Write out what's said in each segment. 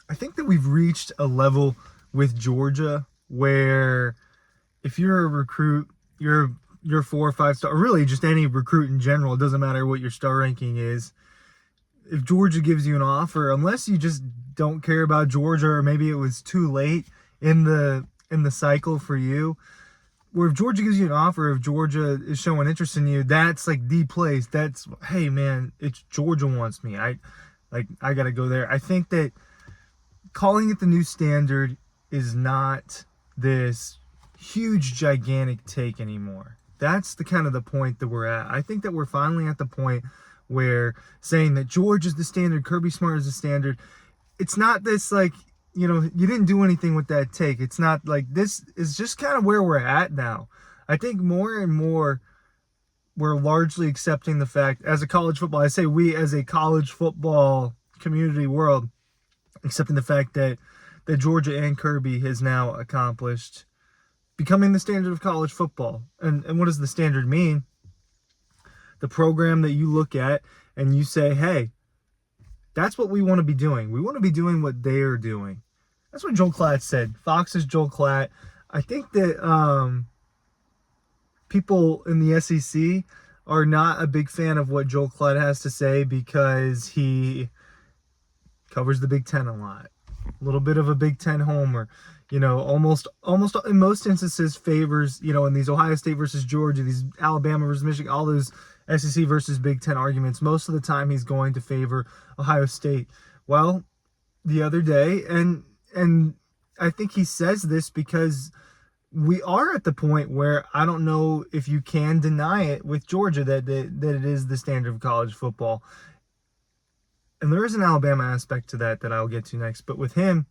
I think that we've reached a level with Georgia where if you're a recruit, you're 4 or 5 star, really just any recruit in general, it doesn't matter what your star ranking is. If Georgia gives you an offer, unless you just don't care about Georgia, or maybe it was too late in the cycle for you, where if Georgia gives you an offer, if Georgia is showing interest in you, that's like the place. That's, hey man, it's Georgia wants me. I gotta go there. I think that calling it the new standard is not this huge gigantic take anymore. That's the kind of the point that we're at. I think that we're finally at the point where saying that George is the standard, Kirby Smart is the standard, it's not this like, you didn't do anything with that take. It's not like, this is just kind of where we're at now. I think more and more we're largely accepting the fact, as a college football, I say we as a college football community world, accepting the fact that Georgia and Kirby has now accomplished becoming the standard of college football. And what does the standard mean? The program that you look at and you say, hey, that's what we want to be doing. We want to be doing what they are doing. That's what Joel Klatt said. Fox's Joel Klatt. I think that people in the SEC are not a big fan of what Joel Klatt has to say because he covers the Big Ten a lot. A little bit of a Big Ten homer. Almost in most instances favors, in these Ohio State versus Georgia, these Alabama versus Michigan, all those SEC versus Big Ten arguments, most of the time he's going to favor Ohio State. Well, the other day, and I think he says this because we are at the point where I don't know if you can deny it with Georgia that it is the standard of college football. And there is an Alabama aspect to that I'll get to next. But with him,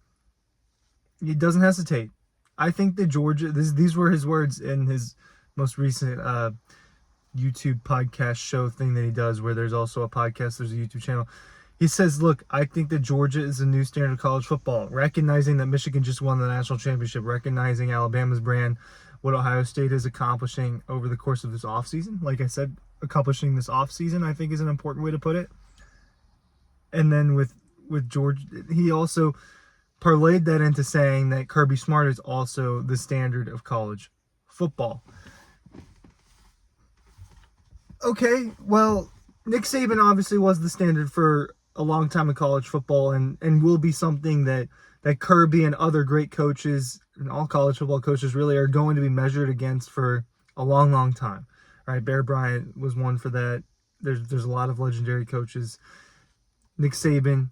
he doesn't hesitate. I think that Georgia, these were his words in his most recent YouTube podcast show thing that he does, where there's also a podcast, there's a YouTube channel. He says, look, I think that Georgia is a new standard of college football, recognizing that Michigan just won the national championship, recognizing Alabama's brand, what Ohio State is accomplishing over the course of this offseason. Like I said, accomplishing this offseason, I think, is an important way to put it. And then with Georgia, he also parlayed that into saying that Kirby Smart is also the standard of college football. Okay, well, Nick Saban obviously was the standard for a long time in college football, and will be something that Kirby and other great coaches and all college football coaches really are going to be measured against for a long, long time. All right, Bear Bryant was one for that. There's a lot of legendary coaches. Nick Saban,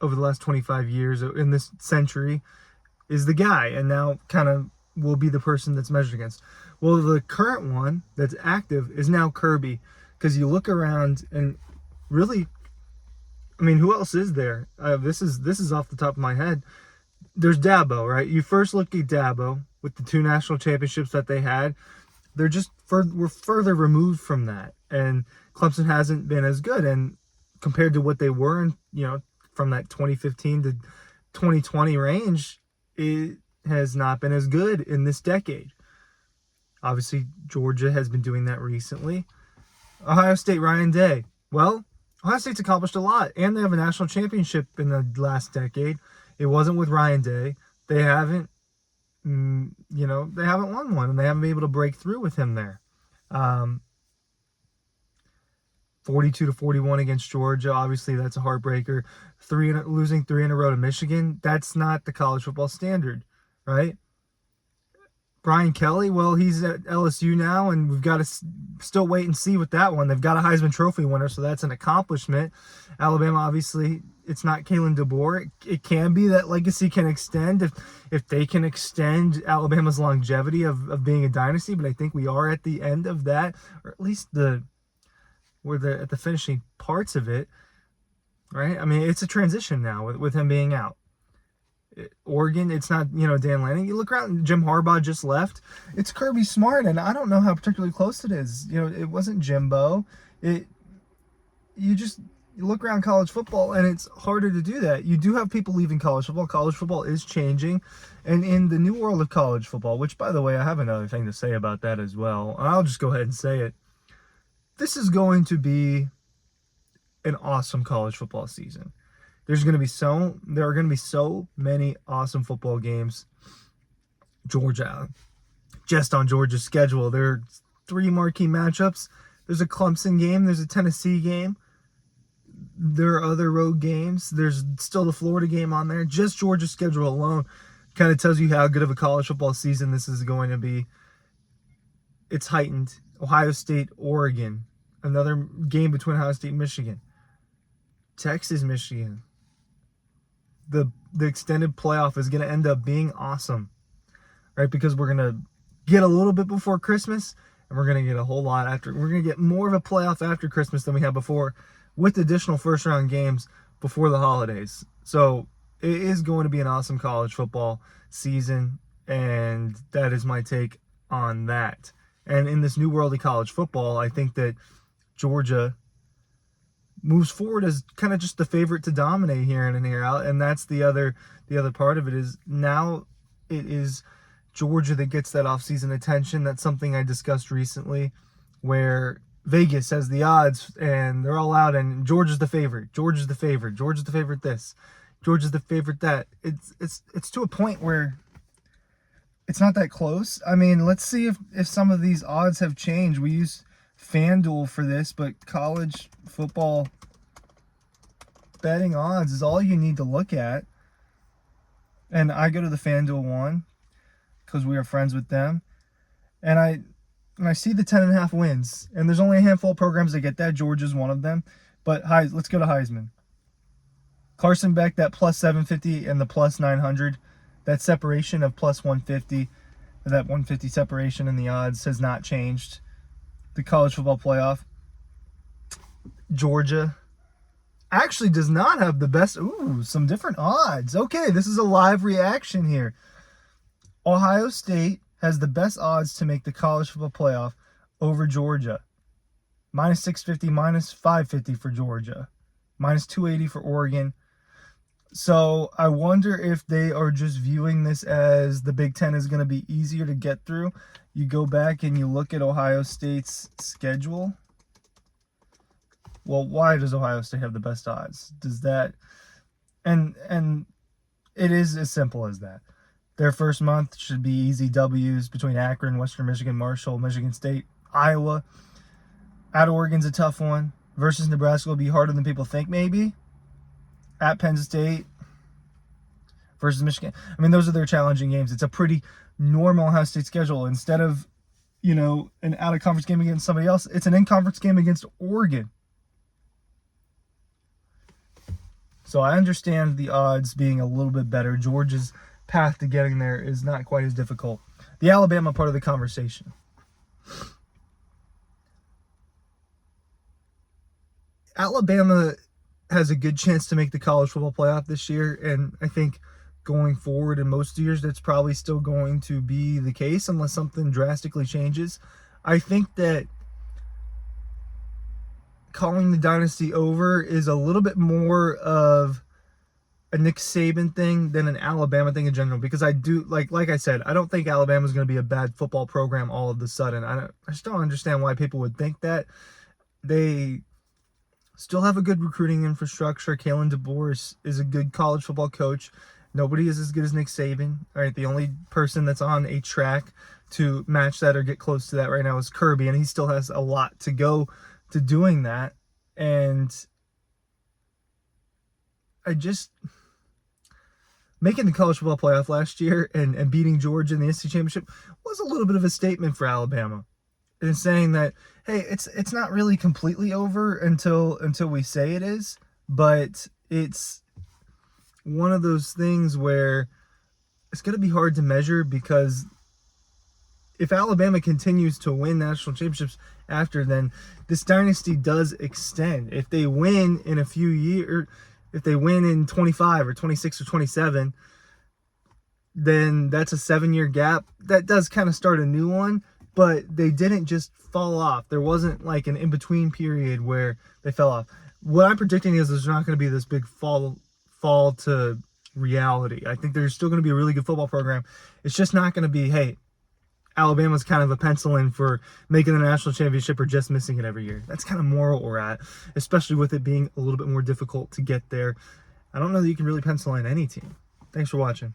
over the last 25 years in this century, is the guy, and now kind of will be the person that's measured against. Well, the current one that's active is now Kirby, because you look around and really, I mean, who else is there? This is off the top of my head. There's Dabo, right? You first look at Dabo with the 2 national championships that they had. We're further removed from that, and Clemson hasn't been as good. And compared to what they were in, from that 2015 to 2020 range, it has not been as good in this decade. Obviously, Georgia has been doing that recently. Ohio State, Ryan Day. Well, Ohio State's accomplished a lot, and they have a national championship in the last decade. It wasn't with Ryan Day. They haven't, they haven't won one, and they haven't been able to break through with him there. 42-41 against Georgia. Obviously, that's a heartbreaker. Losing 3 in a row to Michigan. That's not the college football standard, right? Brian Kelly, well, he's at LSU now, and we've got to still wait and see with that one. They've got a Heisman Trophy winner, so that's an accomplishment. Alabama, obviously, it's not Kalen DeBoer. It can be that legacy can extend if they can extend Alabama's longevity of being a dynasty, but I think we are at the end of that, or at least we're at the finishing parts of it, right? I mean, it's a transition now with him being out. Oregon, it's not, Dan Lanning. You look around, Jim Harbaugh just left. It's Kirby Smart, and I don't know how particularly close it is. It wasn't Jimbo. You look around college football, and it's harder to do that. You do have people leaving college football. College football is changing, and in the new world of college football, which, by the way, I have another thing to say about that as well. I'll just go ahead and say it. This is going to be an awesome college football season. There are going to be so many awesome football games. Georgia, just on Georgia's schedule, there are 3 marquee matchups. There's a Clemson game. There's a Tennessee game. There are other road games. There's still the Florida game on there. Just Georgia's schedule alone kind of tells you how good of a college football season this is going to be. It's heightened. Ohio State, Oregon. Another game between Ohio State and Michigan. Texas, Michigan. The extended playoff is going to end up being awesome, right? Because we're going to get a little bit before Christmas, and we're going to get a whole lot after. We're going to get more of a playoff after Christmas than we had before, with additional first-round games before the holidays. So it is going to be an awesome college football season, and that is my take on that. And in this new world of college football, I think that Georgia moves forward as kind of just the favorite to dominate here in and here out. And that's the other part of it, is now it is Georgia that gets that offseason attention. That's something I discussed recently, where Vegas has the odds and they're all out, and Georgia's the favorite. Georgia's the favorite. Georgia's the favorite this. Georgia's the favorite that. It's to a point where it's not that close. I mean, let's see if some of these odds have changed. We use FanDuel for this, but college football betting odds is all you need to look at. And I go to the FanDuel one because we are friends with them. And I see the 10.5 wins. And there's only a handful of programs that get that. Georgia's one of them. But let's go to Heisman. Carson Beck, that plus 750 and the plus 900. That separation of plus 150, that 150 separation in the odds has not changed. The college football playoff, Georgia actually does not have the best. Ooh, some different odds. Okay, this is a live reaction here. Ohio State has the best odds to make the college football playoff over Georgia. Minus 650, minus 550 for Georgia. Minus 280 for Oregon. So I wonder if they are just viewing this as the Big Ten is going to be easier to get through. You go back and you look at Ohio State's schedule. Well, why does Ohio State have the best odds? Does that... And it is as simple as that. Their first month should be easy W's between Akron, Western Michigan, Marshall, Michigan State, Iowa. At Oregon's a tough one. Versus Nebraska will be harder than people think, maybe. At Penn State versus Michigan. I mean, those are their challenging games. It's a pretty normal Ohio State schedule. Instead of, an out-of-conference game against somebody else, it's an in-conference game against Oregon. So I understand the odds being a little bit better. Georgia's path to getting there is not quite as difficult. The Alabama part of the conversation. Alabama has a good chance to make the college football playoff this year, and I think going forward in most years that's probably still going to be the case unless something drastically changes. I think that calling the dynasty over is a little bit more of a Nick Saban thing than an Alabama thing in general, because I do, like I said, I don't think Alabama's going to be a bad football program all of a sudden. I just don't understand why people would think that. They still have a good recruiting infrastructure. Kalen DeBoer is a good college football coach. Nobody is as good as Nick Saban. All right, the only person that's on a track to match that or get close to that right now is Kirby, and he still has a lot to go to doing that. And making the college football playoff last year and beating Georgia in the SEC championship was a little bit of a statement for Alabama. And saying that, hey, it's not really completely over until we say it is, but it's one of those things where it's going to be hard to measure, because if Alabama continues to win national championships after, then this dynasty does extend. If they win in a few years, if they win in 25 or 26 or 27, then that's a 7-year gap. That does kind of start a new one. But they didn't just fall off. There wasn't like an in-between period where they fell off. What I'm predicting is there's not going to be this big fall to reality. I think there's still going to be a really good football program. It's just not going to be, hey, Alabama's kind of a pencil in for making the national championship or just missing it every year. That's kind of more what we're at, especially with it being a little bit more difficult to get there. I don't know that you can really pencil in any team. Thanks for watching.